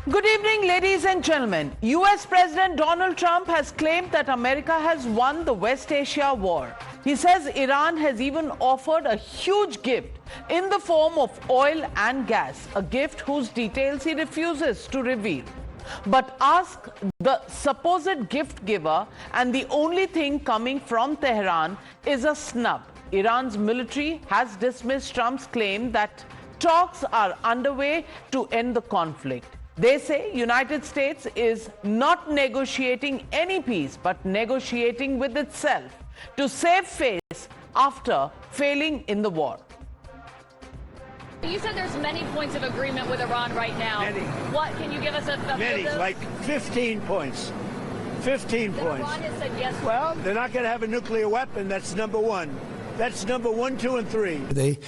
Good evening, ladies and gentlemen. US President Donald Trump has claimed that America has won the West Asia war. He says Iran has even offered a huge gift in the form of oil and gas, a gift whose details he refuses to reveal. But ask the supposed gift giver, and the only thing coming from Tehran is a snub. Iran's military has dismissed Trump's claim that talks are underway to end the conflict. They say United States is not negotiating any peace, but negotiating with itself to save face after failing in the war. You said there's many points of agreement with Iran right now. Many. What can you give us a Many, like 15 points. 15 points. Iran has said yes. Well, they're not going to have a nuclear weapon. That's number one. That's number 1, 2, and 3. They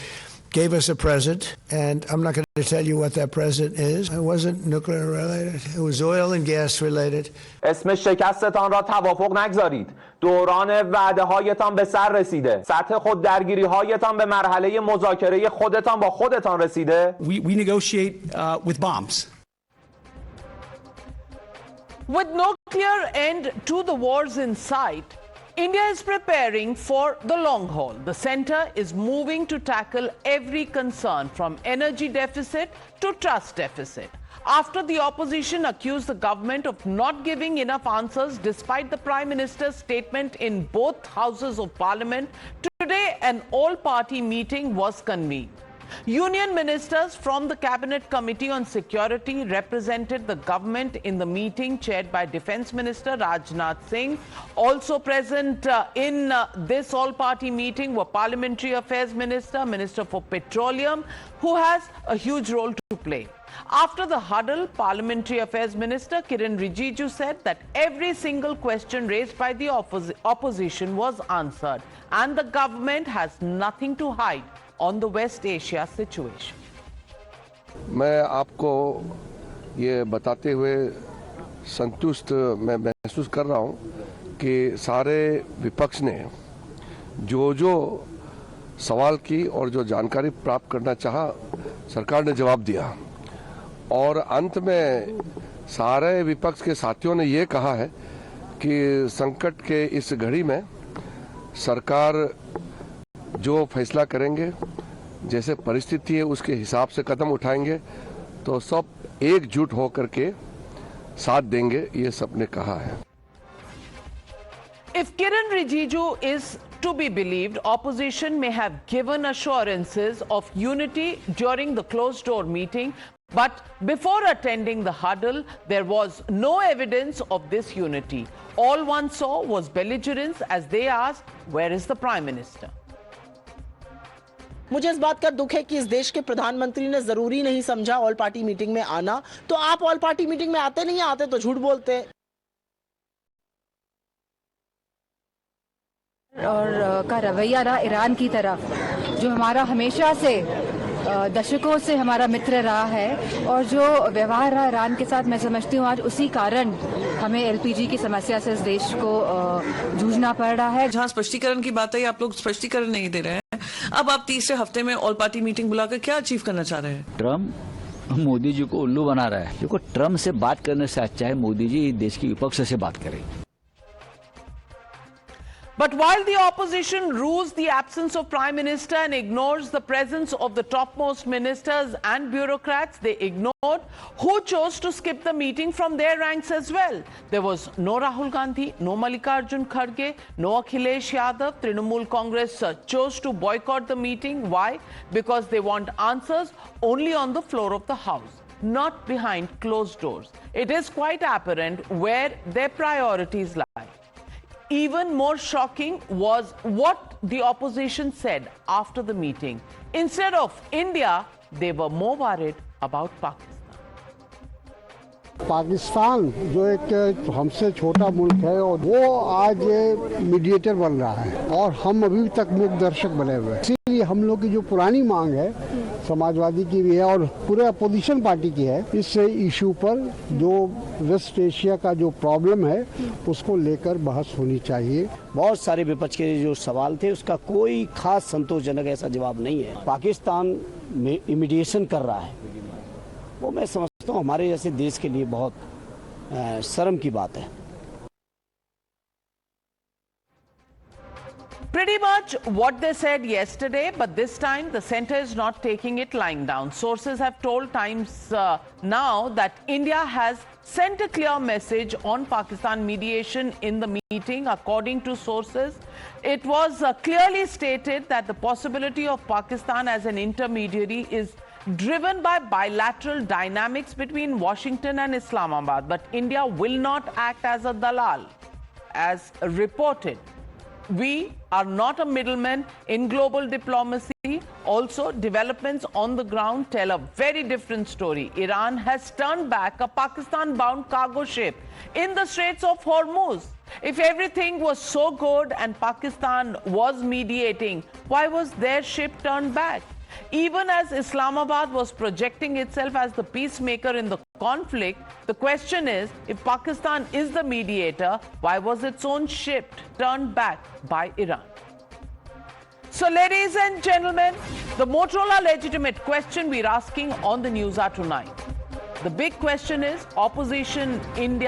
gave us a present, and I'm not going to tell you what that present is. It wasn't nuclear related. It was oil and gas related. اسم شکستتان را توافق نگذارید. دوران وعده هایتان به سر رسیده. سطح خود درگیری هایتان به مرحله مذاکره خودتان با خودتان رسیده. We negotiate with bombs. With no clear end to the wars in sight, India is preparing for the long haul. The centre is moving to tackle every concern from energy deficit to trust deficit. After the opposition accused the government of not giving enough answers despite the Prime Minister's statement in both houses of Parliament, today an all-party meeting was convened. Union ministers from the Cabinet Committee on Security represented the government in the meeting chaired by Defence Minister Rajnath Singh. Also present in this all-party meeting were Parliamentary Affairs Minister, Minister for Petroleum, who has a huge role to play. After the huddle, Parliamentary Affairs Minister Kiren Rijiju said that every single question raised by the opposition was answered and the government has nothing to hide on the West Asia situation. मैं आपको ये बताते हुए संतुष्ट मैं महसूस कर रहा हूँ कि सारे विपक्ष ने जो सवाल की और जो जानकारी प्राप्त करना चाहा, सरकार ने जवाब दिया। और अंत में सारे विपक्ष के साथियों ने ये कहा है कि संकट के इस घड़ी में सरकार जो फैसला करेंगे, जैसे परिस्थिति है उसके हिसाब से कदम उठाएंगे, तो सब एकजुट होकर के साथ देंगे, ये सबने कहा है। If Kiren Rijiju is to be believed, opposition may have given assurances of unity during the closed-door meeting, but before attending the huddle, there was no evidence of this unity. All one saw was belligerence as they asked, "Where is the Prime Minister?" मुझे इस बात का दुख है कि इस देश के प्रधानमंत्री ने जरूरी नहीं समझा ऑल पार्टी मीटिंग में आना। तो आप ऑल पार्टी मीटिंग में आते नहीं, आते तो झूठ बोलते। और का रवैया रहा ईरान की तरफ, जो हमारा हमेशा से दशकों से हमारा मित्र रहा है, और जो व्यवहार रहा ईरान के साथ, मैं समझती हूँ आज उसी कारण हमें एलपीजी की समस्या से इस देश को जूझना पड़ रहा है। जहाँ स्पष्टीकरण की बात है, आप लोग स्पष्टीकरण नहीं दे रहे हैं। अब आप तीसरे हफ्ते में ऑल पार्टी मीटिंग बुलाकर क्या अचीव करना चाह रहे हैं? ट्रम्प मोदी जी को उल्लू बना रहा है। देखो, ट्रम्प से बात करने से अच्छा है मोदी जी देश की विपक्ष से बात करें। But while the opposition rues the absence of Prime Minister and ignores the presence of the topmost ministers and bureaucrats, they ignored who chose to skip the meeting from their ranks as well. There was no Rahul Gandhi, no Mallikarjun Kharge, no Akhilesh Yadav. Trinamool Congress chose to boycott the meeting. Why? Because they want answers only on the floor of the House, not behind closed doors. It is quite apparent where their priorities lie. Even more shocking was what the opposition said after the meeting. Instead of India, they were more worried about Pakistan. Pakistan जो एक हमसे छोटा मुल्क है, और वो आज mediator बन रहा है और हम अभी तक मूक दर्शक बने हुए हैं। इसीलिए हम लोग की जो पुरानी मांग है, समाजवादी की भी है और पूरे अपोजिशन पार्टी की है, इस इशू पर जो वेस्ट एशिया का जो प्रॉब्लम है उसको लेकर बहस होनी चाहिए। बहुत सारे विपक्ष के जो सवाल थे उसका कोई खास संतोषजनक ऐसा जवाब नहीं है। पाकिस्तान में इमीडिएशन कर रहा है, वो मैं समझता समझता हूँ हमारे जैसे देश के लिए बहुत शर्म की बात है। Pretty much what they said yesterday, but this time the centre is not taking it lying down. Sources have told Times now that India has sent a clear message on Pakistan mediation in the meeting. According to sources, it was clearly stated that the possibility of Pakistan as an intermediary is driven by bilateral dynamics between Washington and Islamabad. But India will not act as a dalal, as reported. We are not a middleman in global diplomacy. Also, developments on the ground tell a very different story. Iran has turned back a Pakistan-bound cargo ship in the Straits of Hormuz. If everything was so good and Pakistan was mediating, why was their ship turned back? Even as Islamabad was projecting itself as the peacemaker in the conflict, the question is, if Pakistan is the mediator, why was its own ship turned back by Iran? So, ladies and gentlemen, the Motorola legitimate question we're asking on the News Hour tonight. The big question is, opposition in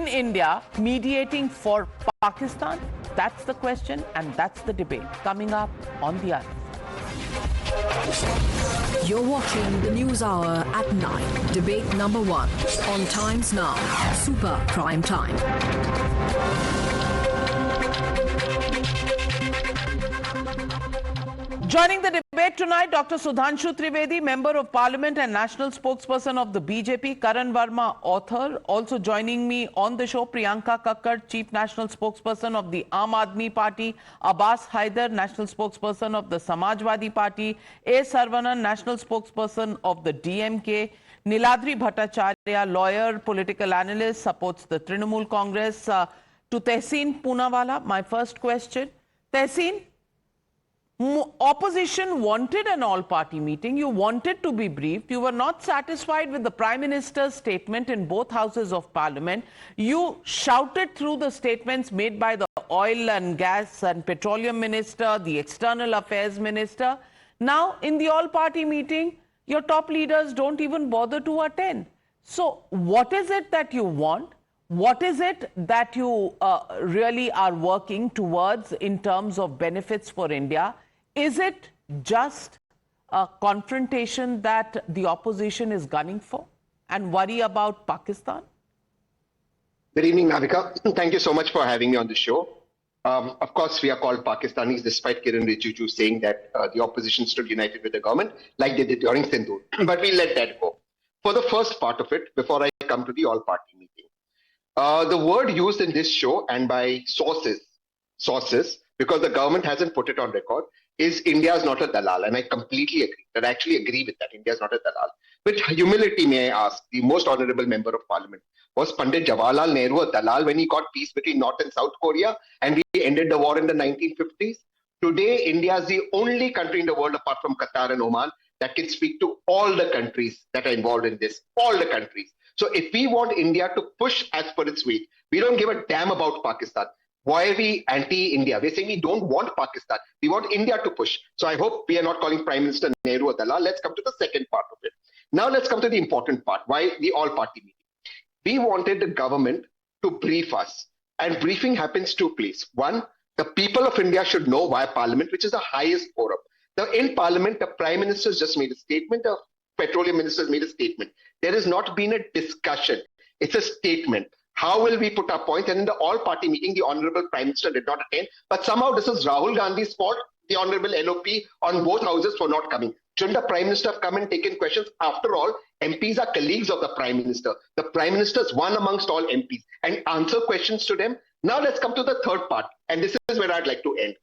India mediating for Pakistan? That's the question, and that's the debate coming up on the other. You're watching the News Hour at 9. Debate number 1 on Times Now. Super Prime Time. Joining the debate tonight, Dr. Sudhanshu Trivedi, Member of Parliament and National Spokesperson of the BJP, Karan Verma, author. Also joining me on the show, Priyanka Kakkad, Chief National Spokesperson of the Aam Aadmi Party, Abbas Haider, National Spokesperson of the Samajwadi Party, A. Saravanan, National Spokesperson of the DMK, Niladri Bhattacharya, lawyer, political analyst, supports the Trinamool Congress. To Tehseen Poonawala, my first question. Tehseen, opposition wanted an all-party meeting. You wanted to be briefed. You were not satisfied with the Prime Minister's statement in both houses of Parliament. You shouted through the statements made by the Oil and Gas and Petroleum Minister, the External Affairs Minister. Now, in the all-party meeting, your top leaders don't even bother to attend. So, what is it that you want? What is it that you really are working towards in terms of benefits for India? Is it just a confrontation that the opposition is gunning for and worry about Pakistan? Good evening, Navika. Thank you so much for having me on the show. Of course, we are called Pakistanis, despite Kiran Rijiju saying that the opposition stood united with the government, like they did during Sindhu. But we let that go. For the first part of it, before I come to the all-party meeting, the word used in this show and by sources, because the government hasn't put it on record, is India is not a dalal. And I completely agree. I actually agree with that. India is not a dalal. With humility, may I ask, the most honorable member of parliament, was Pandit Jawaharlal Nehru a dalal when he got peace between North and South Korea and we ended the war in the 1950s? Today, India is the only country in the world apart from Qatar and Oman that can speak to all the countries that are involved in this, all the countries. So if we want India to push as per its weight, we don't give a damn about Pakistan. Why are we anti-India? We're saying we don't want Pakistan. We want India to push. So I hope we are not calling Prime Minister Nehru a dalal. Let's come to the second part of it. Now let's come to the important part. Why the all-party meeting? We wanted the government to brief us. And briefing happens two places. One, the people of India should know via Parliament, which is the highest forum. Now in Parliament, the Prime Minister just made a statement. The Petroleum Minister made a statement. There has not been a discussion. It's a statement. How will we put our points? And in the all-party meeting, the Honorable Prime Minister did not attend. But somehow this is Rahul Gandhi's fault, the Honorable LOP on both houses for not coming. Shouldn't the Prime Minister have come and taken questions? After all, MPs are colleagues of the Prime Minister. The Prime Minister is one amongst all MPs and answer questions to them. Now let's come to the third part. And this is where I'd like to end.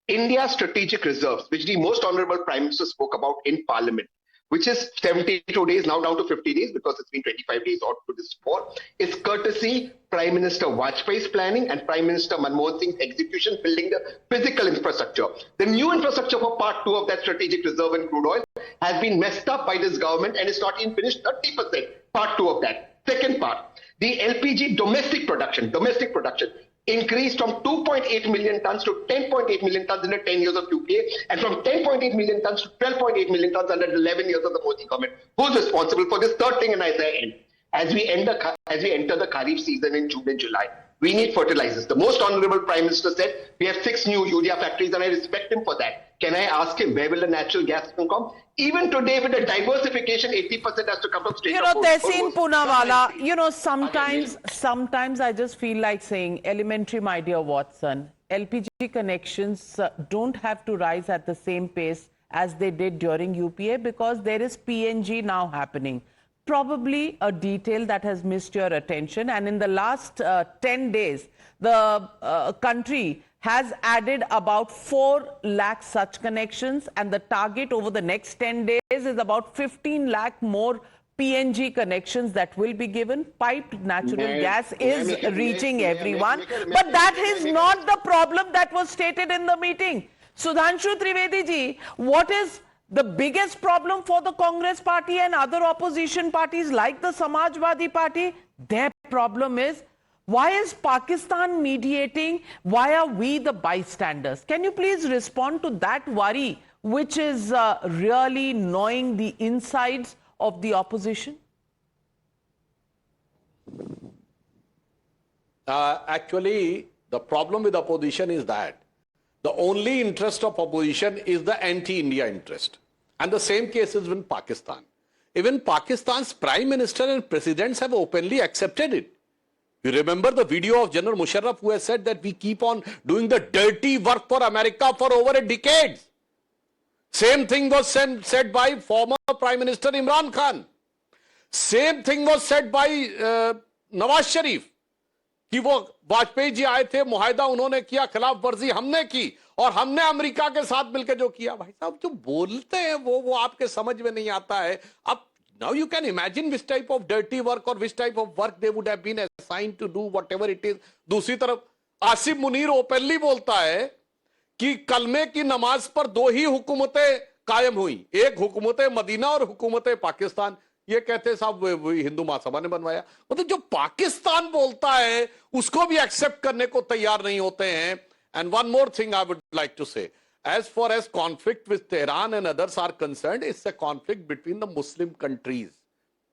India's strategic reserves, which the most Honorable Prime Minister spoke about in Parliament, which is 72 days, now down to 50 days because it's been 25 days out to this war, is courtesy Prime Minister Vajpayee's planning and Prime Minister Manmohan Singh's execution, building the physical infrastructure. The new infrastructure for part 2 of that strategic reserve in crude oil has been messed up by this government and it's not even finished 30%, part 2 of that. Second part, the LPG domestic production. increased from 2.8 million tons to 10.8 million tons in the 10 years of UPA, and from 10.8 million tons to 12.8 million tons under the 11 years of the Modi government. Who's responsible for this? Third thing, and as I end, as we enter the Kharif season in June and July, we need fertilizers. The most honorable Prime Minister said we have 6 new urea factories, and I respect him for that. Can I ask him where will the natural gas come? Even today, with the diversification, 80% has to come from state. Tehseen Poonawalla, sometimes I just feel like saying, elementary, my dear Watson, LPG connections don't have to rise at the same pace as they did during UPA, because there is PNG now happening. Probably a detail that has missed your attention, and in the last 10 days, the country has added about 4 lakh such connections, and the target over the next 10 days is about 15 lakh more PNG connections that will be given. Piped natural gas is reaching everyone, but that is not the problem that was stated in the meeting. Sudhanshu Trivedi ji, what is the biggest problem for the Congress party and other opposition parties like the Samajwadi Party? Their problem is, why is Pakistan mediating? Why are we the bystanders? Can you please respond to that worry, which is really gnawing the insides of the opposition? Actually, the problem with opposition is that the only interest of opposition is the anti-India interest. And the same case is with Pakistan. Even Pakistan's Prime Minister and Presidents have openly accepted it. You remember the video of General Musharraf, who has said that we keep on doing the dirty work for America for over a decade. Same thing was said by former Prime Minister Imran Khan. Same thing was said by Nawaz Sharif. कि वो वाजपेयी जी आए थे, मुआहदा उन्होंने किया, खिलाफ वर्जी हमने की, और हमने अमेरिका के साथ मिलकर जो किया। भाई साहब जो बोलते हैं वो आपके समझ में नहीं आता है। अब now you can imagine which type of dirty work or which type of work they would have been assigned to do, whatever it is. दूसरी तरफ आसिफ मुनीर ओपनली बोलता है कि कलमे की नमाज पर 2 ही हुकूमतें कायम हुई, एक हुकूमत मदीना और हुकूमत पाकिस्तान। ये कहते साहब हिंदू महासभा ने बनवाया। मतलब जो पाकिस्तान बोलता है उसको भी एक्सेप्ट करने को तैयार नहीं होते हैं। And one more thing I would like to say, as far as conflict with Tehran and others are concerned, it's a conflict between the Muslim countries.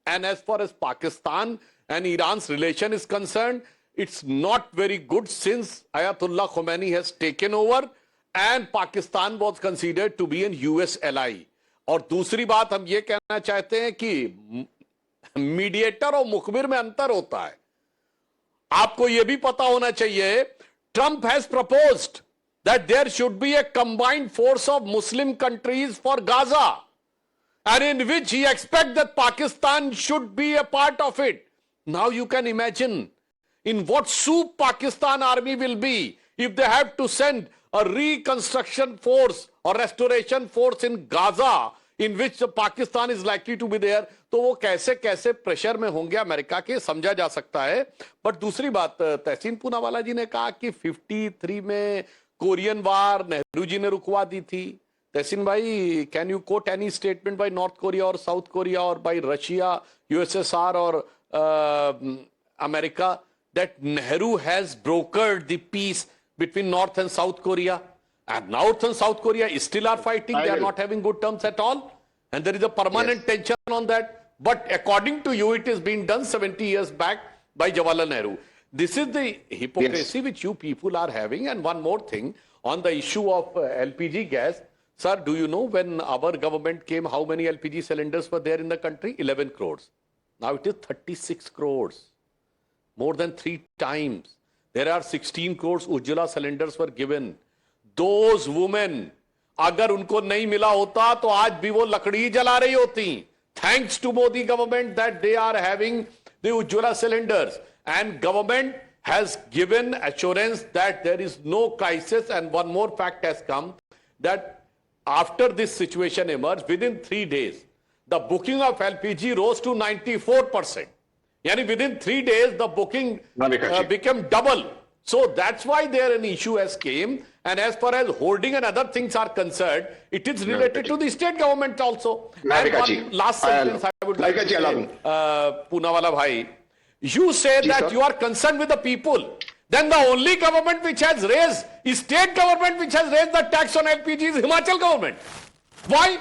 And as far as Pakistan and Iran's relation is concerned, it's not very good since Ayatollah Khomeini has taken over and Pakistan was considered to be an US ally. और दूसरी बात हम ये कहना चाहते हैं कि mediator और मुखबिर में अंतर होता है। आपको ये भी पता होना चाहिए, Trump has proposed that there should be a combined force of Muslim countries for Gaza, and in which he expects that Pakistan should be a part of it. Now you can imagine in what soup Pakistan army will be if they have to send a reconstruction force or restoration force in Gaza, in which Pakistan is likely to be there. तो वो कैसे कैसे pressure में होंगे America के, समझा जा सकता है। बट दूसरी बात, तहसीन पूनावाला जी ने कहा कि 53 में कोरियन वार नेहरू जी ने रुकवा दी थी। तहसीन भाई, can you quote any statement by North Korea और साउथ कोरिया और बाय रशिया, यूएसएसआर और America that Nehru has brokered the peace between North and South Korea, and North and South Korea still are fighting. They are not having good terms at all, and there is a permanent tension on that. But according to you, it is being done 70 years back by Jawaharlal Nehru. This is the hypocrisy which you people are having. And one more thing on the issue of LPG gas. Sir, do you know when our government came, how many LPG cylinders were there in the country? 11 crores. Now it is 36 crores. More than 3 times. There are 16 crores Ujjwala cylinders were given. Those women, अगर उनको नहीं मिला होता तो आज भी वो लकड़ी जला रही होती. Thanks to Modi government that they are having the Ujjwala cylinders, and government has given assurance that there is no crisis. And one more fact has come, that after this situation emerged, within 3 days, the booking of LPG rose to 94%. Yani within 3 days, the booking became double. So that's why there an issue has came. And as far as hoarding and other things are concerned, it is related to the state government also. And one last sentence I would like to say, Poonawalla bhai, you say that you are concerned with the people. then the only government which has raised, state government which has raised the tax on LPG is Himachal government. Why?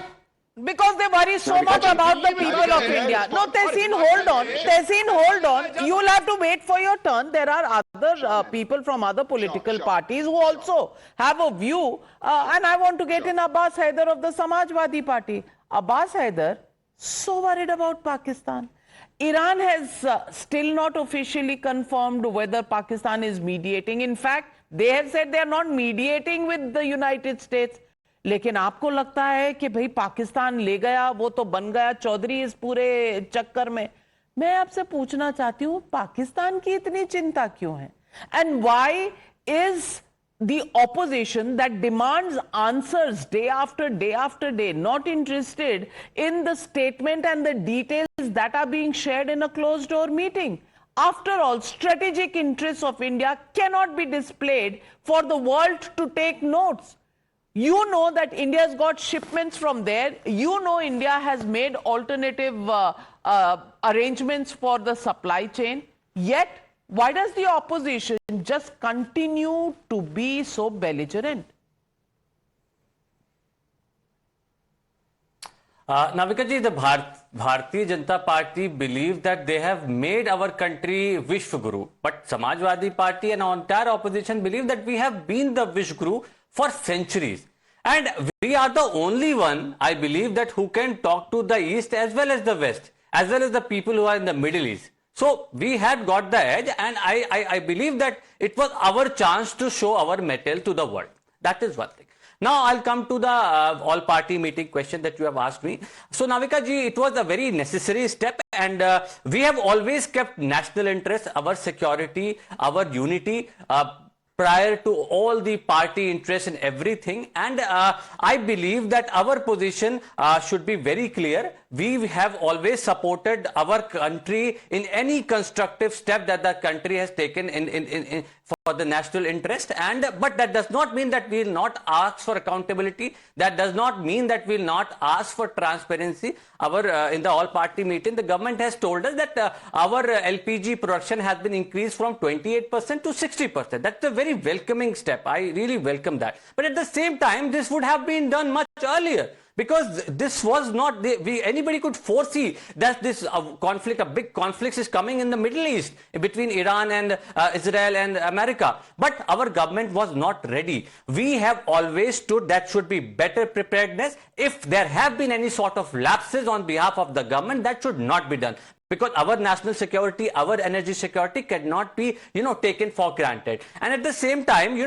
Because they worry so much about the people of India. No, Tehseen, hold on. Tehseen, hold on. You'll have to wait for your turn. There are other people from other political parties who also have a view. And I want to get in Abbas Haider of the Samajwadi Party. Abbas Haider, so worried about Pakistan. Iran has still not officially confirmed whether Pakistan is mediating. In fact, they have said they are not mediating with the United States. लेकिन आपको लगता है कि भाई पाकिस्तान ले गया, वो तो बन गया चौधरी इस पूरे चक्कर में? मैं आपसे पूछना चाहती हूँ, पाकिस्तान की इतनी चिंता क्यों है? And why is the opposition that demands answers day after day after day not interested in the statement and the details that are being shared in a closed door meeting? After all, strategic interests of India cannot be displayed for the world to take notes. You know that India's got shipments from there. You know India has made alternative arrangements for the supply chain. Yet, why does the opposition just continue to be so belligerent? Navika ji, the Bharatiya Janata Party believe that they have made our country Vishwaguru. But Samajwadi Party and our entire opposition believe that we have been the Vishwaguru for centuries. And we are the only one, I believe, that who can talk to the East as well as the West, as well as the people who are in the Middle East. So we had got the edge, and I believe that it was our chance to show our mettle to the world. That is one thing. Now I'll come to the all-party meeting question that you have asked me. So Navika ji, it was a very necessary step, and we have always kept national interest, our security, our unity, prior to all the party interests and everything. And I believe that our position should be very clear. We have always supported our country in any constructive step that the country has taken for the national interest. But that does not mean that we will not ask for accountability. That does not mean that we will not ask for transparency. In the all-party meeting, the government has told us that our LPG production has been increased from 28% to 60%. That's a very welcoming step. I really welcome that. But at the same time, this would have been done much earlier. Because this was not, anybody could foresee that this conflict, a big conflict is coming in the Middle East between Iran and Israel and America. But our government was not ready. We have always stood that should be better preparedness. If there have been any sort of lapses on behalf of the government, that should not be done. Because our national security, our energy security cannot be, taken for granted. And at the same time, we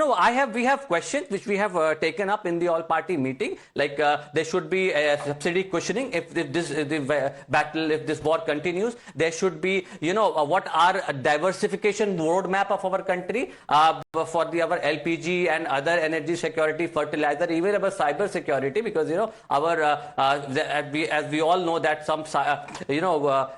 have questions which we have taken up in the all-party meeting, like there should be a subsidy cushioning if this war continues. There should be, what are diversification roadmap of our country for our LPG and other energy security, fertilizer, even our cyber security, because as we all know that some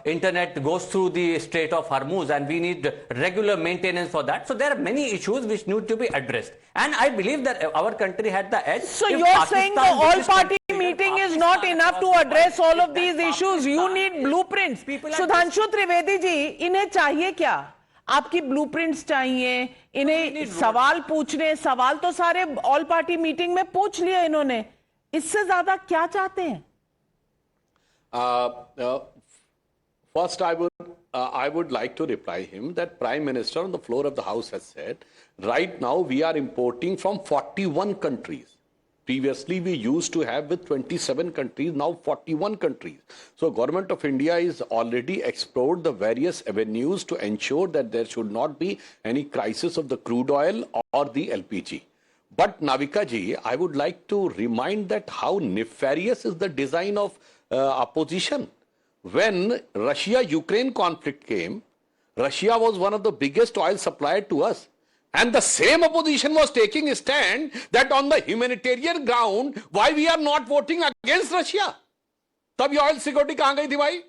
internet goes through the Strait of Hormuz, and we need regular maintenance for that. So there are many issues which need to be addressed, and I believe that our country had the edge. So you're saying the all-party meeting is not enough to address all of these issues? You need blueprints. Sudhanshu Trivedi ji, इन्हें चाहिए क्या? आपकी blueprints चाहिए, इन्हें सवाल पूछने, सवाल तो सारे ऑल पार्टी मीटिंग में पूछ लिए इन्होंने, इससे ज्यादा क्या चाहते हैं? First, I would like to reply him that Prime Minister on the floor of the House has said, right now we are importing from 41 countries. Previously, we used to have with 27 countries, now 41 countries. So, Government of India is already explored the various avenues to ensure that there should not be any crisis of the crude oil or the LPG. But Navika ji, I would like to remind that how nefarious is the design of opposition. When Russia-Ukraine conflict came, Russia was one of the biggest oil supplier to us. And the same opposition was taking a stand that on the humanitarian ground, why we are not voting against Russia? Tab ye oil security kahan gayi thi bhai?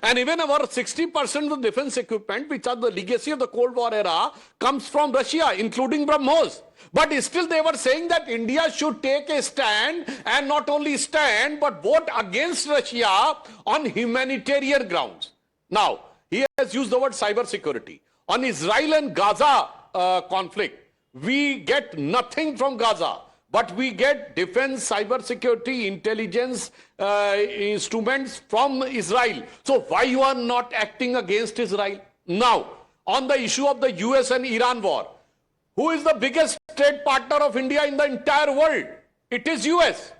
And even our 60% of the defense equipment, which are the legacy of the Cold War era, comes from Russia, including BrahMos. But still they were saying that India should take a stand, and not only stand, but vote against Russia on humanitarian grounds. Now, he has used the word cyber security. On Israel and Gaza, conflict. We get nothing from Gaza, but we get defense, cyber security, intelligence instruments from Israel. So why you are not acting against Israel? Now, on the issue of the US and Iran war, who is the biggest trade partner of India in the entire world? It is US,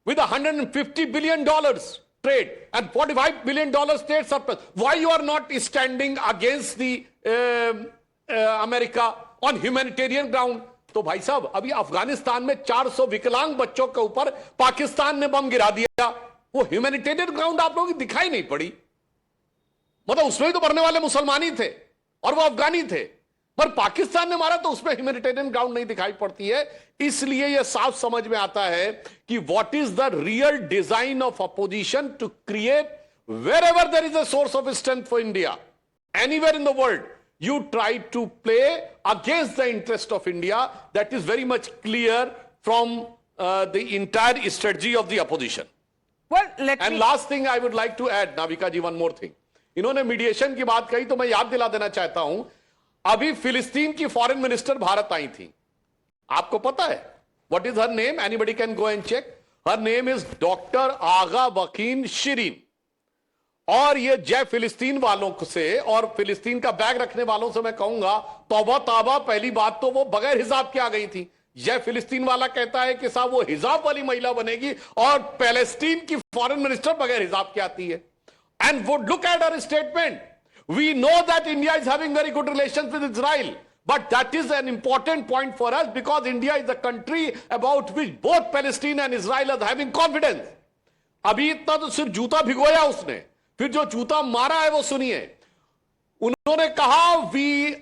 with $150 billion trade and $45 billion trade surplus. Why you are not standing against the America on humanitarian ground? तो भाई साहब, अभी अफगानिस्तान में 400 विकलांग बच्चों के ऊपर पाकिस्तान ने बम गिरा दिया, वो ह्यूमैनिटेरियन ग्राउंड आप लोगों की दिखाई नहीं पड़ी। मतलब उसमें ही तो मरने वाले मुसलमान ही थे और वो अफगानी थे, पर पाकिस्तान ने मारा तो उसमें ह्यूमैनिटेरियन ग्राउंड नहीं दिखाई पड़ती है। इसलिए यह साफ समझ में आता है कि what is the real design of opposition to create wherever there is a source of strength for India, anywhere in the world, you try to play against the interest of India. That is very much clear from the entire strategy of the opposition. Well, last thing I would like to add, Navika ji, one more thing. इन्होंने mediation की बात कही तो मैं याद दिला देना चाहता हूं, अभी फिलिस्तीन की फॉरेन मिनिस्टर भारत आई थी, आपको पता है? What is her name? Anybody can go and check. Her name is Dr. Agha Wakin Shirin. और ये जय फिलिस्तीन वालों से और फिलिस्तीन का बैग रखने वालों से मैं कहूंगा, तौबा तौबा, पहली बात तो वो बगैर हिजाब के आ गई थी। जय फिलिस्तीन वाला कहता है कि साहब वो हिजाब वाली महिला बनेगी, और पैलेस्टीन की फॉरेन मिनिस्टर बगैर हिजाब के आती है। एंड वो look at her statement, we know that India is having very good relations with Israel, but that is an important point for us because India is a country about which both Palestine and Israel are having confidence. अभी इतना तो सिर्फ जूता भिगोया उसने, फिर जो जूता मारा है वो सुनिए। उन्होंने कहा, we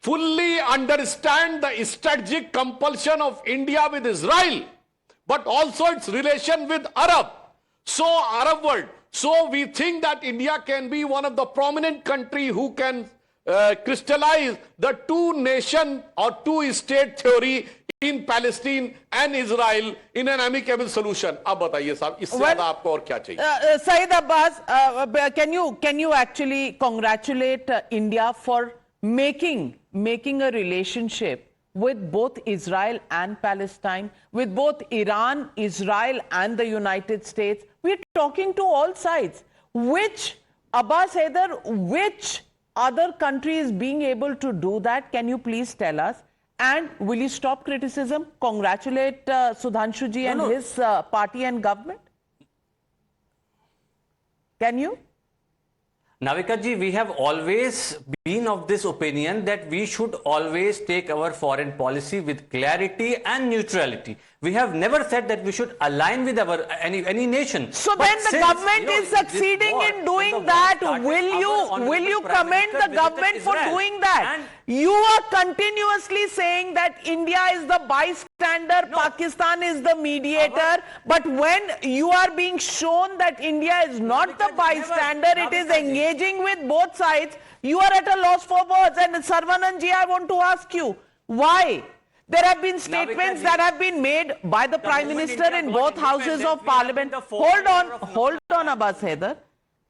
fully understand the strategic compulsion of India with Israel, but also its relation with Arab world. So we think that India can be one of the prominent country who can crystallize the two nation or two state theory in Palestine and Israel in an amicable solution. अब बताइए साहब, इससे ज्यादा आपको और क्या चाहिए? Saeed Abbas, can you actually congratulate India for making a relationship with both Israel and Palestine, with both Iran, Israel and the United States? We're talking to all sides. Which, Abbas Haider, which other country is being able to do that? Can you please tell us? And will you stop criticism? Congratulate Sudhanshu ji and his party and government? Can you? Navika ji, we have always been of this opinion that we should always take our foreign policy with clarity and neutrality. We have never said that we should align with any nation. So but then the government is succeeding in doing that. Will you commend the government for doing that? You are continuously saying that India is the bystander, Pakistan is the mediator, but when you are being shown that India is not the bystander, it is engaging with both sides, you are at a loss for words. And Sarvanand ji, I want to ask you, why? There have been statements that have been made by the Prime Minister in both houses of Parliament. Hold on, Abbas Haider.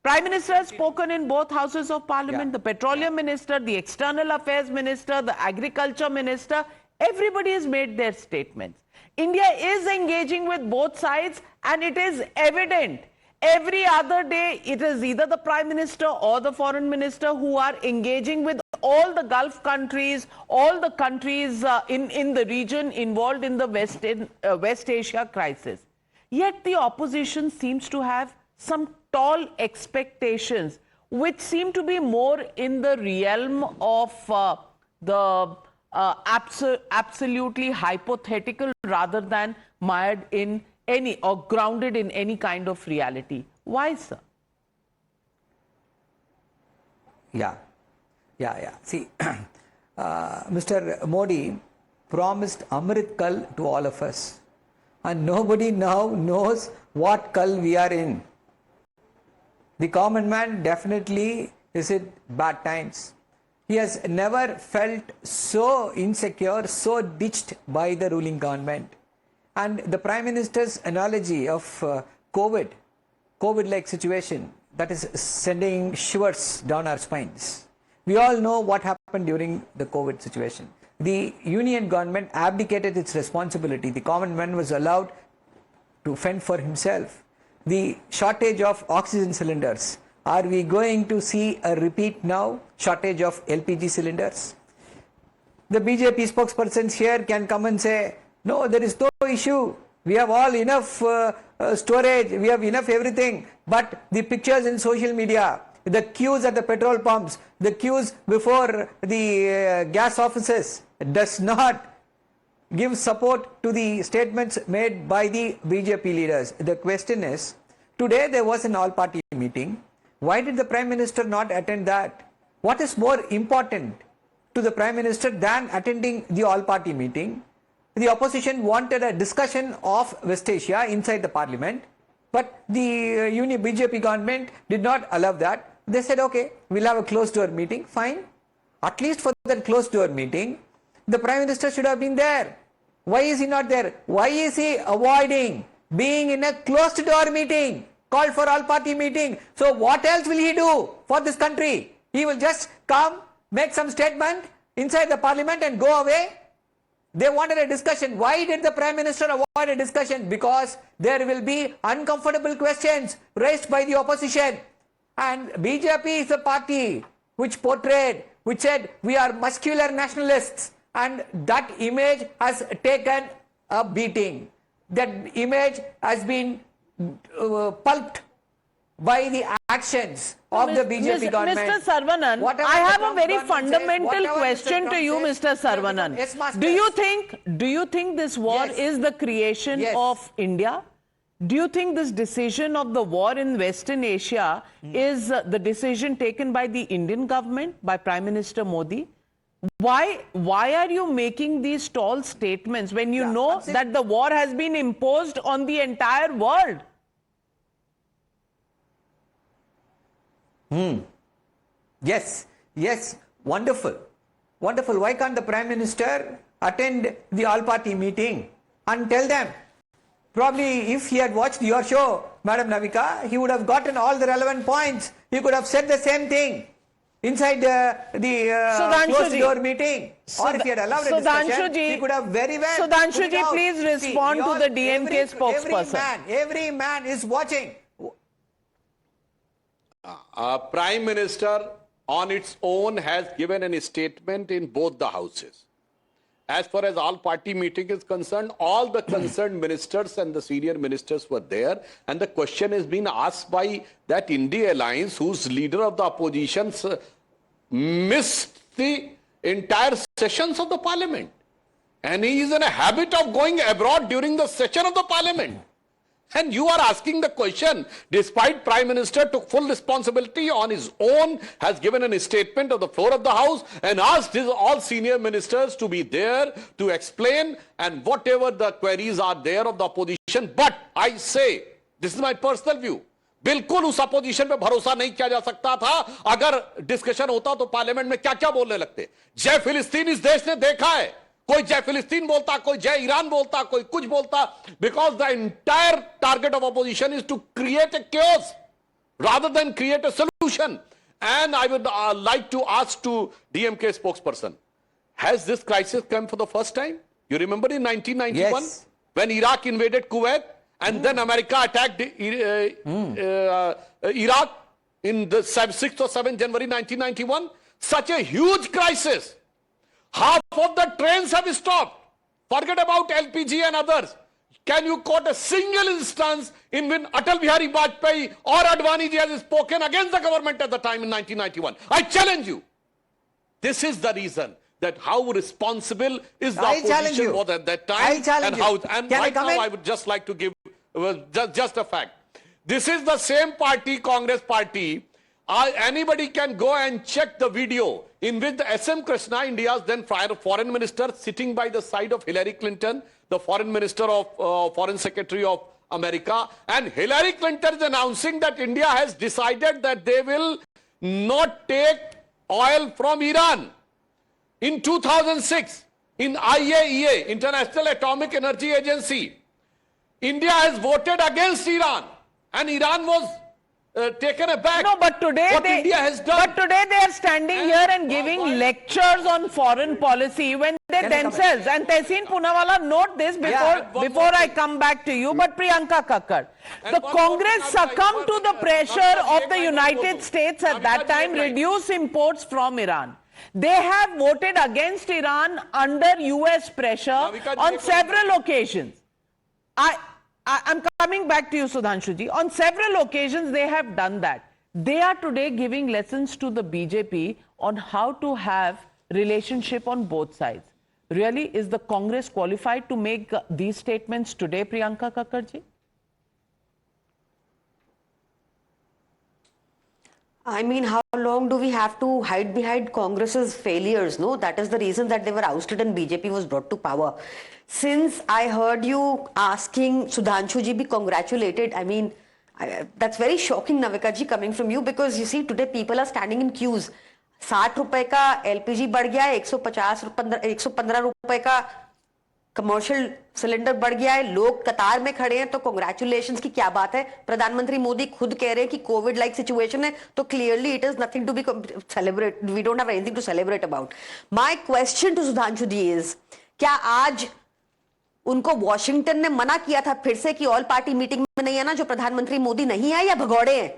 Prime Minister has spoken in both houses of Parliament. The Petroleum Minister, the External Affairs Minister, the Agriculture Minister, everybody has made their statements. India is engaging with both sides, and it is evident. Every other day, it is either the Prime Minister or the Foreign Minister who are engaging with all the Gulf countries, all the countries in the region involved in the West Asia crisis. Yet the opposition seems to have some tall expectations, which seem to be more in the realm of the absolutely hypothetical rather than mired in any or grounded in any kind of reality. Why, sir? Yeah. See, Mr. Modi promised Amrit Kal to all of us, and nobody now knows what Kal we are in. The common man definitely is in bad times. He has never felt so insecure, so ditched by the ruling government. And the Prime Minister's analogy of COVID-like situation, that is sending shivers down our spines. We all know what happened during the COVID situation. The union government abdicated its responsibility. The common man was allowed to fend for himself. The shortage of oxygen cylinders. Are we going to see a repeat now? Shortage of LPG cylinders? The BJP spokespersons here can come and say, no, there is no issue. We have all enough storage. We have enough everything. But the pictures in social media, the queues at the petrol pumps, the queues before the gas offices does not give support to the statements made by the BJP leaders. The question is, today there was an all-party meeting. Why did the Prime Minister not attend that? What is more important to the Prime Minister than attending the all-party meeting? The opposition wanted a discussion of West Asia inside the parliament, but the BJP government did not allow that. They said, okay, we'll have a closed-door meeting. Fine. At least for that closed-door meeting, the Prime Minister should have been there. Why is he not there? Why is he avoiding being in a closed-door meeting called for all-party meeting? So what else will he do for this country? He will just come, make some statement inside the parliament and go away? They wanted a discussion. Why did the Prime Minister avoid a discussion? Because there will be uncomfortable questions raised by the opposition. And BJP is a party which portrayed, which said we are muscular nationalists, and that image has taken a beating. That image has been pulped by the actions of the BJP government. Mr. Saravanan, I have a very fundamental question to you, Mr. Saravanan. Do you think this war is the creation of India? Do you think this decision of the war in Western Asia is the decision taken by the Indian government, by Prime Minister Modi? Why are you making these tall statements when you know that the war has been imposed on the entire world? Yes, wonderful. Why can't the Prime Minister attend the all-party meeting and tell them? Probably if he had watched your show, Madam Navika, he would have gotten all the relevant points. He could have said the same thing inside the closed-door meeting. Or if he had allowed a discussion, he could have very well... Sudhanshu ji, please respond to the DMK spokesperson. Every man is watching. Prime Minister on its own has given a statement in both the houses. As far as all-party meeting is concerned, all the concerned ministers and the senior ministers were there, and the question has been asked by that India Alliance, whose leader of the opposition missed the entire sessions of the parliament. And he is in a habit of going abroad during the session of the parliament. And you are asking the question, despite Prime Minister took full responsibility on his own, has given a statement on the floor of the House and asked all senior ministers to be there to explain and whatever the queries are there of the opposition. But I say, this is my personal view, बिल्कुल उस opposition पे भरोसा नहीं किया जा सकता था. अगर डिस्कशन होता तो पार्लियामेंट में क्या क्या बोलने लगते. जय फिलिस्तीन इस देश ने देखा है. कोई जय फिलिस्तीन बोलता, कोई जय ईरान बोलता, कोई कुछ बोलता, because the entire target of opposition is to create a chaos rather than create a solution. And I would like to ask to DMK spokesperson, has this crisis come for the first time? You remember in 1991 when Iraq invaded Kuwait and then America attacked Iraq in the 6th or 7th January 1991? Such a huge crisis. Half of the trains have stopped. Forget about LPG and others. Can you quote a single instance in which Atal Bihari Vajpayee or Advani ji has spoken against the government at the time in 1991? I challenge you. This is the reason that how responsible is the opposition was at that time. And right now I would just like to give just a fact. This is the same party, Congress party. Anybody can go and check the video in which the S.M. Krishna, India's then foreign minister, sitting by the side of Hillary Clinton, the foreign minister of foreign secretary of America, and Hillary Clinton is announcing that India has decided that they will not take oil from Iran. In 2006, in IAEA, International Atomic Energy Agency, India has voted against Iran, and Iran was taken aback. No, but today what India has done. But today they are standing here and giving lectures on foreign policy when they themselves, and Tehseen Poonawalla, note this before I come back to you, but Priyanka Kakkar. The Congress succumbed to the pressure of the United States at that time, reduce imports from Iran. They have voted against Iran under US pressure on several occasions. I'm coming back to you, Sudhanshuji. On several occasions, they have done that. They are today giving lessons to the BJP on how to have relationship on both sides. Really, is the Congress qualified to make these statements today, Priyanka Kakkarji? I mean, how long do we have to hide behind Congress's failures? No, that is the reason that they were ousted and BJP was brought to power. Since I heard you asking Sudhanshuji be congratulated, I mean, that's very shocking, Navika ji, coming from you, because you see today people are standing in queues. 60 रुपए का LPG बढ़ गया है, 115 रुपए का commercial cylinder बढ़ गया है, लोग कतार में खड़े हैं, तो कांग्रेचुलेशंस की क्या बात है। प्रधानमंत्री मोदी खुद कह रहे हैं कि कोविड लाइक सिचुएशन है, तो clearly it is nothing to be celebrate, we don't have anything to celebrate about. My question to Sudhanshu ji is, क्या आज उनको वॉशिंगटन ने मना किया था फिर से कि ऑल पार्टी मीटिंग में नहीं आना जो प्रधानमंत्री मोदी नहीं आए, या भगौड़े हैं?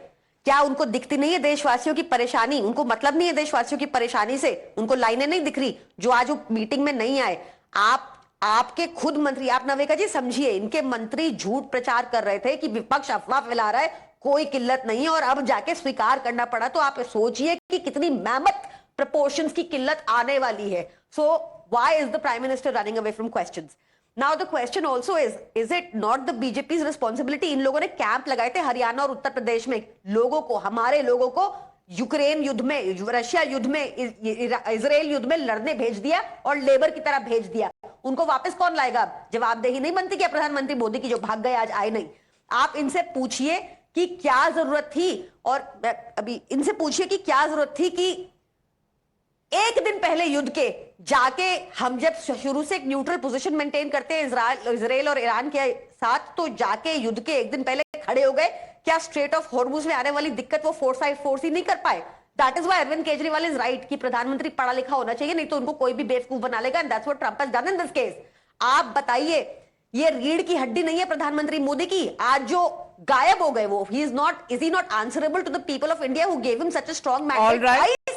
क्या उनको दिखती नहीं है देशवासियों की परेशानी? उनको मतलब नहीं है देशवासियों की परेशानी से? उनको लाइनें नहीं दिख रही जो आज वो मीटिंग में नहीं आए? आपके खुद मंत्री, आप नवेका जी समझिए, इनके मंत्री झूठ प्रचार कर रहे थे कि विपक्ष अफवाह फैला रहा है, कोई किल्लत नहीं है, और अब जाके स्वीकार करना पड़ा। तो आप सोचिए कि कितनी मैमथ प्रपोर्शंस की किल्लत आने वाली है। So why is the prime minister running away from questions? Now the question also is it not the BJP's responsibility? इन लोगों ने कैंप लगाए थे हरियाणा और उत्तर प्रदेश में, लोगों को, हमारे लोगों को यूक्रेन युद्ध में, रशिया युद्ध में, इजराइल युद्ध में लड़ने भेज दिया और लेबर की तरह भेज दिया। उनको वापस कौन लाएगा? जवाबदेही नहीं बनती क्या प्रधानमंत्री मोदी की, जो भाग गए आज आए नहीं? आप इनसे पूछिए कि क्या जरूरत थी, और अभी इनसे पूछिए कि क्या जरूरत थी कि एक दिन पहले युद्ध के जाके, हम जब शुरू से एक न्यूट्रल पोजीशन मेंटेन करते हैं इजराइल और ईरान के साथ, तो जाके युद्ध के एक दिन पहले खड़े हो गए। क्या स्ट्रेट ऑफ हॉर्मुज में आने वाली दिक्कत वो फोर्स ही नहीं कर पाए? That is why Arvind Kejriwal is right कि प्रधानमंत्री पढ़ा लिखा होना चाहिए, नहीं तो उनको कोई भी बेवकूफ बना लेगा, and that's what Trump has done in this case. आप बताइए, ये रीढ़ की हड्डी नहीं है प्रधानमंत्री मोदी की? आज जो गायब हो गए वो, is he not answerable to the people of India who gave him such a strong mandate?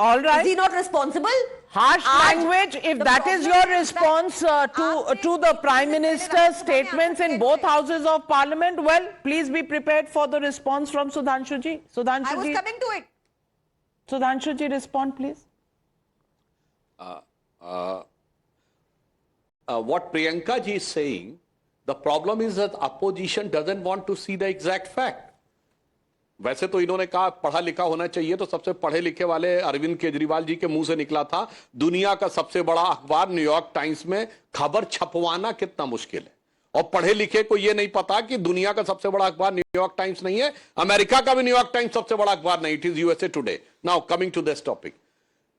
All right. Is he not responsible? Harsh language. If that is your response to the Prime Minister's statements in both houses of Parliament, well, please be prepared for the response from Sudhanshu ji. Sudhanshu ji. I was coming to it. Sudhanshu ji, respond, please. What Priyanka ji is saying, the problem is that opposition doesn't want to see the exact fact. वैसे तो इन्होंने कहा पढ़ा लिखा होना चाहिए, तो सबसे पढ़े लिखे वाले अरविंद केजरीवाल जी के मुंह से निकला था, दुनिया का सबसे बड़ा अखबार न्यूयॉर्क टाइम्स में खबर छपवाना कितना मुश्किल है। और पढ़े लिखे को यह नहीं पता कि दुनिया का सबसे बड़ा अखबार न्यूयॉर्क टाइम्स नहीं है, अमेरिका का भी न्यूयॉर्क टाइम्स सबसे बड़ा अखबार नहीं, it is USA Today. Now coming to this topic,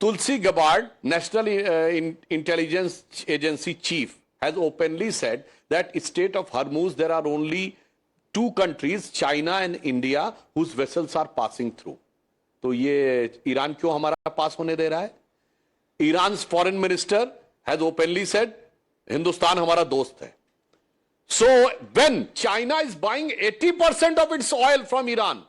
Tulsi Gabbard, national intelligence agency chief, has openly said that state of Hormuz there are only two countries, China and India, whose vessels are passing through. तो ये Iran क्यों हमारा पास होने दे रहा है? Iran foreign minister has openly said Hindustan हमारा दोस्त है। So when China is buying 80% of its oil from Iran,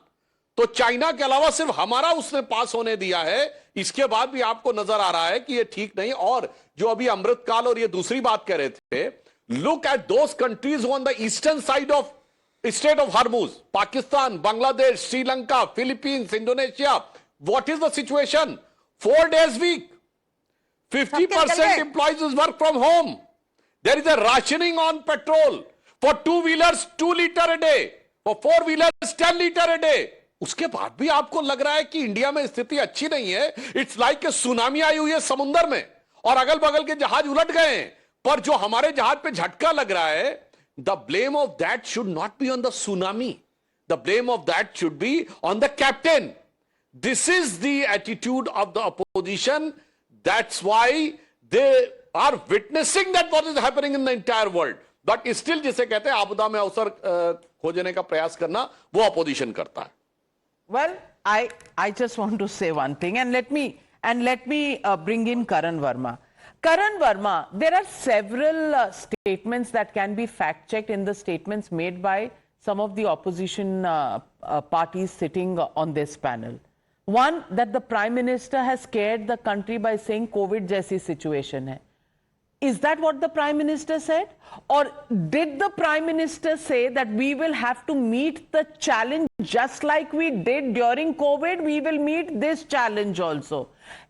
तो चाइना के अलावा सिर्फ हमारा उसने पास होने दिया है। इसके बाद भी आपको नजर आ रहा है कि ये ठीक नहीं। और जो अभी अमृतकाल और ये दूसरी बात कह रहे थे, look at those countries on the eastern side of Strait of Hormuz, Pakistan, Bangladesh, Sri Lanka, Philippines, Indonesia. What is the situation? 4 days week. 50% employees work from home. There is a rationing on petrol. For 2-wheelers, 2 liters a day. For 4-wheelers, 10 liters a day. उसके बाद भी आपको लग रहा है कि India में स्थिति अच्छी नहीं है। इट्स लाइक कि सुनामी आई हुई है समुद्र में और अगल बगल के जहाज उलट गए हैं, पर जो हमारे जहाज पे झटका लग रहा है, the blame of that should not be on the tsunami. The blame of that should be on the captain. This is the attitude of the opposition. That's why they are witnessing that what is happening in the entire world. But still जिसे कहते हैं आपदा में अवसर खोजने का प्रयास करना, वो opposition करता है। Well, I just want to say one thing, and let me bring in Karan Verma. Karan Verma, there are several statements that can be fact-checked in the statements made by some of the opposition parties sitting on this panel. One, that the Prime Minister has scared the country by saying COVID jaisi situation hai. Is that what the Prime Minister said? Or did the Prime Minister say that we will have to meet the challenge just like we did during COVID? We will meet this challenge also.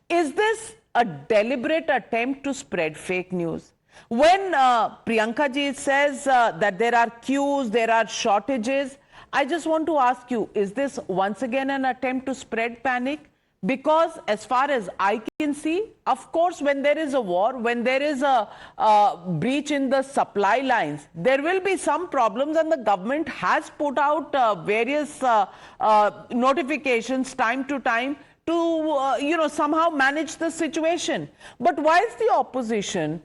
Is this a deliberate attempt to spread fake news? When Priyanka ji says that there are queues, there are shortages, I just want to ask you, is this once again an attempt to spread panic? Because as far as I can see, of course, when there is a war, when there is a breach in the supply lines, there will be some problems, and the government has put out various notifications time to time to somehow manage the situation. But why is the opposition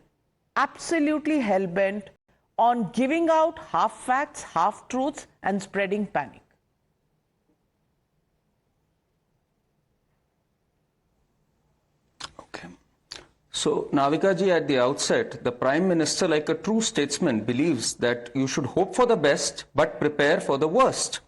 absolutely hell-bent on giving out half facts, half truths and spreading panic? So, Navika ji, at the outset, the Prime Minister, like a true statesman, believes that you should hope for the best but prepare for the worst.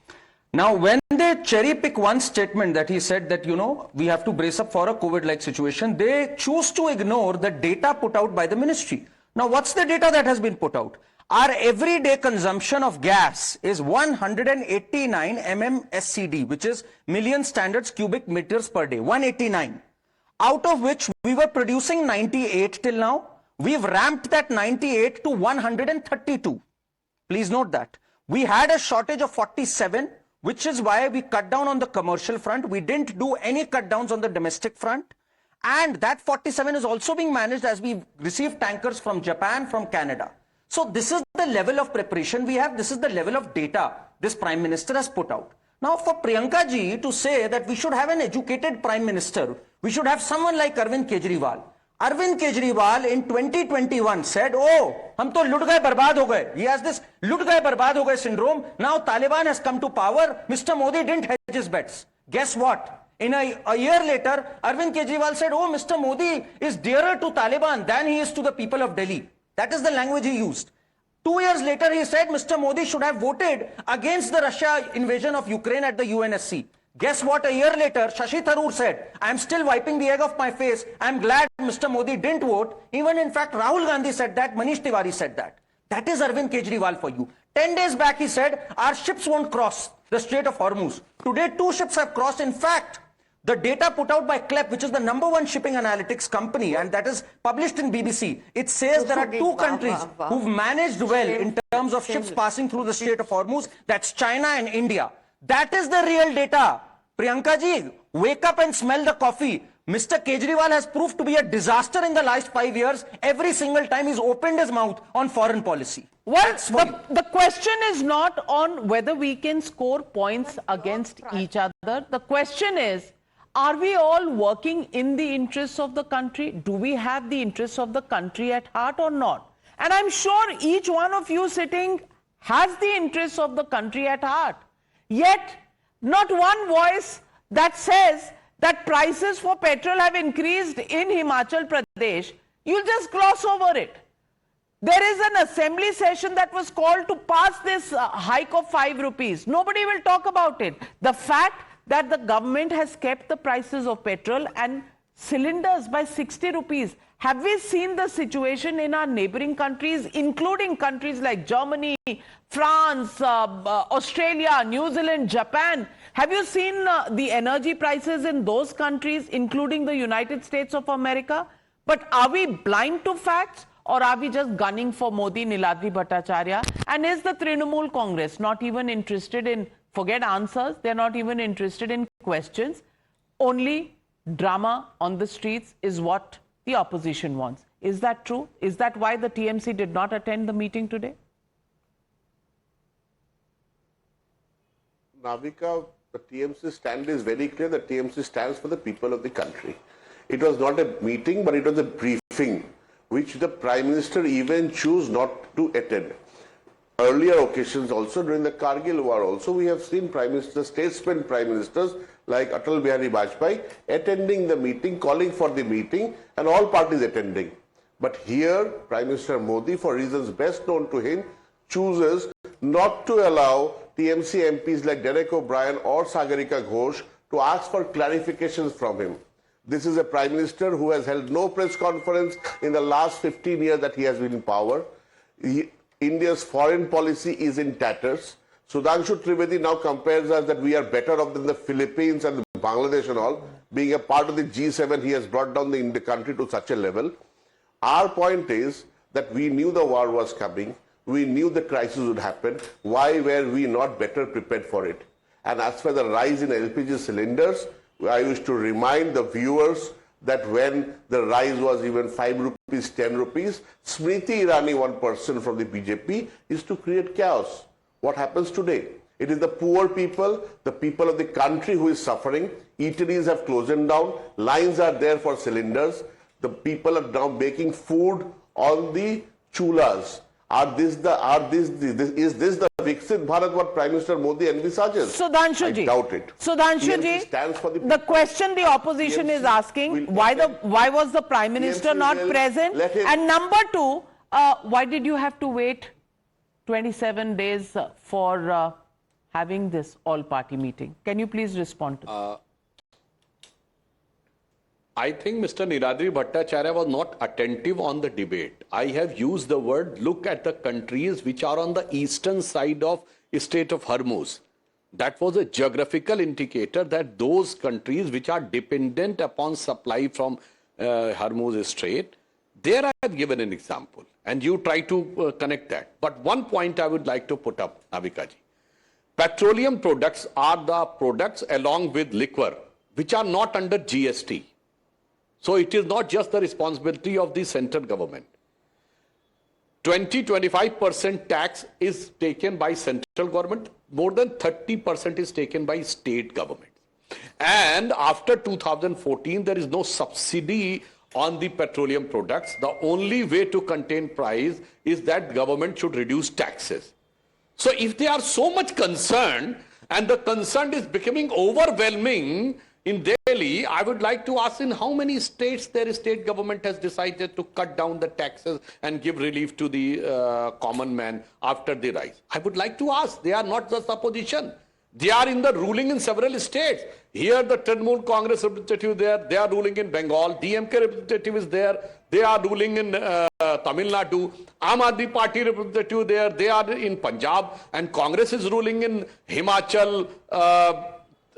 Now, when they cherry pick one statement that he said that, we have to brace up for a COVID-like situation, they choose to ignore the data put out by the ministry. Now, what's the data that has been put out? Our everyday consumption of gas is 189 MMSCD, which is million standards cubic meters per day, 189. Out of which we were producing 98 till now. We've ramped that 98 to 132. Please note that. We had a shortage of 47, which is why we cut down on the commercial front. We didn't do any cut downs on the domestic front. And that 47 is also being managed as we receive tankers from Japan, from Canada. So this is the level of preparation we have. This is the level of data this Prime Minister has put out. Now, for Priyanka ji to say that we should have an educated Prime Minister, we should have someone like Arvind Kejriwal. Arvind Kejriwal in 2021 said, oh, hum to lut gaye, barbad ho gaye. He has this lut gaye, barbad ho gaye syndrome. Now Taliban has come to power. Mr. Modi didn't hedge his bets. Guess what? In a year later, Arvind Kejriwal said, oh, Mr. Modi is dearer to Taliban than he is to the people of Delhi. That is the language he used. 2 years later, he said Mr. Modi should have voted against the Russia invasion of Ukraine at the UNSC. Guess what? A year later, Shashi Tharoor said, I'm still wiping the egg off my face. I'm glad Mr. Modi didn't vote. Even in fact, Rahul Gandhi said that. Manish Tiwari said that. That is Arvind Kejriwal for you. 10 days back, he said, our ships won't cross the Strait of Hormuz. Today, 2 ships have crossed. In fact, the data put out by CLEP, which is the #1 shipping analytics company, and that is published in BBC, it says there are 2 countries who've managed well in terms of ships passing through the Strait of Hormuz. That's China and India. That is the real data. Priyanka ji, wake up and smell the coffee. Mr. Kejriwal has proved to be a disaster in the last 5 years. Every single time he's opened his mouth on foreign policy. Well, the question is not on whether we can score points against each other. The question is, are we all working in the interests of the country? Do we have the interests of the country at heart or not? And I'm sure each one of you sitting has the interests of the country at heart. Yet, not one voice that says that prices for petrol have increased in Himachal Pradesh. You'll just gloss over it. There is an assembly session that was called to pass this hike of 5 rupees. Nobody will talk about it. The fact that the government has kept the prices of petrol and cylinders by 60 rupees. Have we seen the situation in our neighboring countries, including countries like Germany, France, Australia, New Zealand, Japan? Have you seen the energy prices in those countries, including the United States of America? But are we blind to facts, or are we just gunning for Modi, Niladri Bhattacharya? And is the Trinamool Congress not even interested in, forget answers, they're not even interested in questions? Only drama on the streets is what the opposition wants. Is that true? Is that why the TMC did not attend the meeting today? Navika, the TMC stand is very clear. The TMC stands for the people of the country. It was not a meeting, but it was a briefing, which the Prime Minister even chose not to attend. earlier occasions also, during the Kargil war also, we have seen statesmen prime ministers like Atal Bihari Vajpayee attending the meeting, calling for the meeting, and all parties attending. But here, Prime Minister Modi, for reasons best known to him, chooses not to allow TMC MPs like Derek O'Brien or Sagarika Ghosh to ask for clarifications from him. This is a Prime Minister who has held no press conference in the last 15 years that he has been in power. India's foreign policy is in tatters. Sudhanshu Trivedi now compares us that we are better off than the Philippines and Bangladesh and all. Being a part of the G7, he has brought down the country to such a level. Our point is that we knew the war was coming. We knew the crisis would happen. Why were we not better prepared for it? And as for the rise in LPG cylinders, I used to remind the viewers that when the rise was even 5 rupees, 10 rupees, Smriti Irani, one person from the BJP, is to create chaos. What happens today? It is the poor people, the people of the country who is suffering. Eateries have closed down. Lines are there for cylinders. The people are now making food on the chulas. Is this the Viksit Bharat what Prime Minister Modi envisages? Sudhanshu ji, I doubt it. Sudhanshu ji, stands for the question the opposition is asking, why was the Prime Minister not present? And number two, why did you have to wait 27 days for having this all-party meeting? Can you please respond to that? I think Mr. Niladri Bhattacharya was not attentive on the debate. I have used the word, look at the countries which are on the eastern side of Strait of Hormuz. That was a geographical indicator that those countries which are dependent upon supply from Hormuz Strait, there I have given an example. And you try to connect that. But one point I would like to put up, Navika ji. Petroleum products are the products along with liquor which are not under GST. So it is not just the responsibility of the central government. 20-25% tax is taken by central government. More than 30% is taken by state government. And after 2014, there is no subsidy on the petroleum products. The only way to contain price is that government should reduce taxes. So if they are so much concerned and the concern is becoming overwhelming in Delhi, I would like to ask in how many states their state government has decided to cut down the taxes and give relief to the common man after the rise. I would like to ask, they are not just opposition. They are in the ruling in several states. Here the Trinamool Congress representative there, they are ruling in Bengal. DMK representative is there, they are ruling in Tamil Nadu. Aam Aadmi Party representative there, they are in Punjab. And Congress is ruling in Himachal,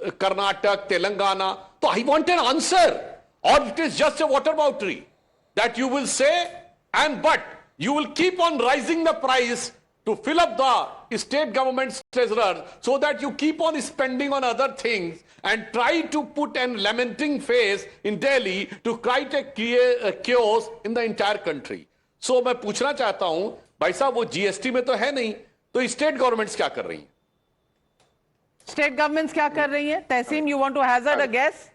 Karnataka, Telangana. So I want an answer. Or it is just a water boundary that you will say, but you will keep on rising the price to fill up the state government's treasurer so that you keep on spending on other things and try to put a lamenting face in Delhi to create a chaos in the entire country. So मैं पूछना चाहता हूं, भाई साहब वो GST में तो है नहीं, तो state governments क्या कर रही हैं? State governments क्या कर रही हैं? Tehseen, you want to hazard a guess?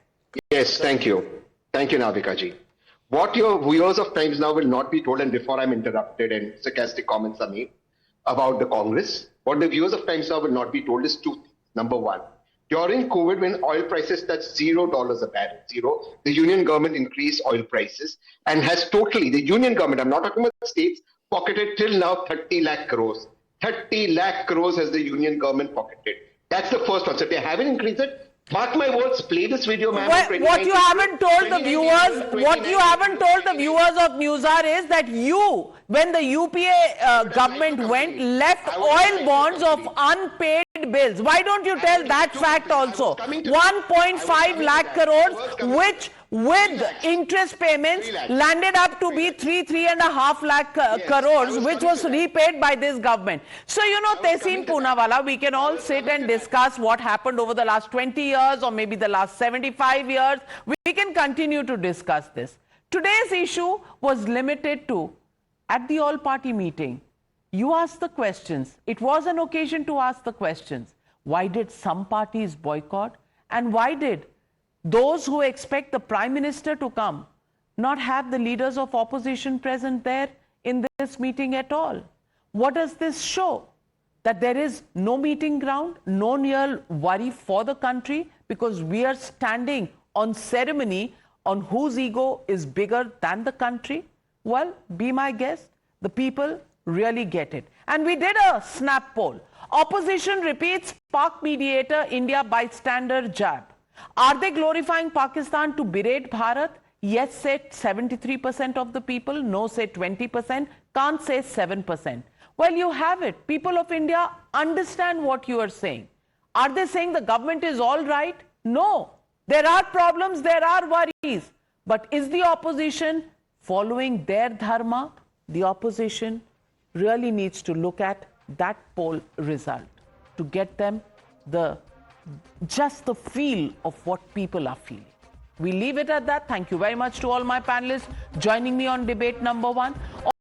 Yes, thank you. Thank you, Navika ji. What your viewers of Times Now will not be told, and before I'm interrupted and sarcastic comments are made about the Congress, what the viewers of Times Now will not be told is two things. Number one, during COVID, when oil prices touched $0 a barrel, the union government increased oil prices and has totally, the union government, I'm not talking about states, pocketed till now 30 lakh crores. 30 lakh crores has the union government pocketed. That's the first one. So they haven't increased it. Mark my words, play this video, ma'am. What you haven't told the viewers, of Newshour is that you, when the UPA government went, left oil bonds of unpaid bills. Why don't you tell that fact also? 1.5 lakh crores, which with interest payments landed up to be 3.5 lakh crores, which was repaid by this government. So, you know, Tehseen Poonawalla, we can all sit and discuss what happened over the last 20 years or maybe the last 75 years. We can continue to discuss this. Today's issue was limited to, at the all-party meeting, you asked the questions. It was an occasion to ask the questions. Why did some parties boycott? And why did those who expect the Prime Minister to come not have the leaders of opposition present there in this meeting at all? What does this show? that there is no meeting ground, no real worry for the country, because we are standing on ceremony on whose ego is bigger than the country? Well, be my guest. The people really get it. And we did a snap poll. Opposition repeats Pak mediator India bystander jab. Are they glorifying Pakistan to berate Bharat? Yes, said 73% of the people. No, said 20%. Can't say 7%. Well, you have it. People of India understand what you are saying. Are they saying the government is all right? No. There are problems, there are worries. But is the opposition following their dharma? The opposition really needs to look at that poll result to get them just the feel of what people are feeling. We leave it at that. Thank you very much to all my panelists joining me on debate number 1.